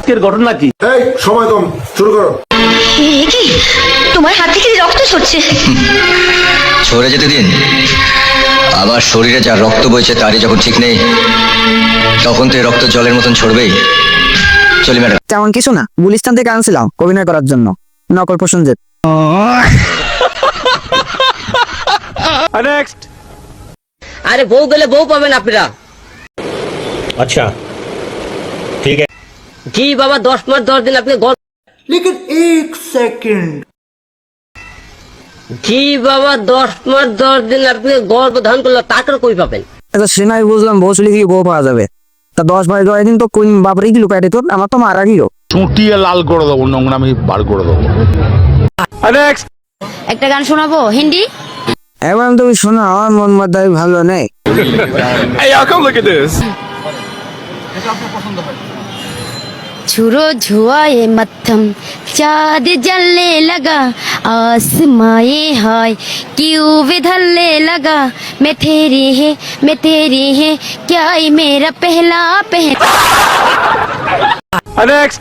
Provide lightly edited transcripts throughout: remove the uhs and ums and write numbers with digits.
আজকের ঘটনা কি? এই সময় কম, শুরু করো। কি তোমার হাত থেকে রক্ত ঝরছে। সরে যেতে দিন। আবার শরীরে যা রক্ত বইছে তারই যখন ঠিক নেই, তখন তো এই রক্ত জলের মতন ছড়বেই। চলি ম্যাডাম। তেমন কিছু না, গুলিস্তান থেকে আনছিলাম অভিনয় করার জন্য, নকল প্রসেনজিৎ। নেক্সট। আরে বউ গেলে বউ পাবেন আপনারা। अच्छा ठीक है। জি বাবা 10 মাস 10 দিন আপনি लेकिन एक सेकंड। জি বাবা 10 মাস 10 দিন আপনি গর্ভধারণ করলে টাকা কই পাবেন? আচ্ছা সে নাই বুঝলাম, বউ চলে গিয়ে বউ পাওয়া যাবে, তা 10 দিন তো কোন বাপরে গিলো প্যাটে, তোর আমার তো মারা গিলো। চুটিয়ে লাল করে দেবো, নোংরামি বার করে দেবো। নেক্সট। একটা গান শোনাবো হিন্দি। এখন তুমি শোনো, আমার মন মাথায় ভালো নেই। Hey, y'all come look at this. छुरो छुआए मत्थम चाँद जलने लगा, आसमाए हाय क्यों विधलने लगा, मैं तेरी है क्या ये मेरा पहला Next.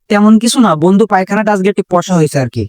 তেমন কিছু না বন্ধু, পায়খানাটা আজকে একটু পশা হয়েছে আর কি।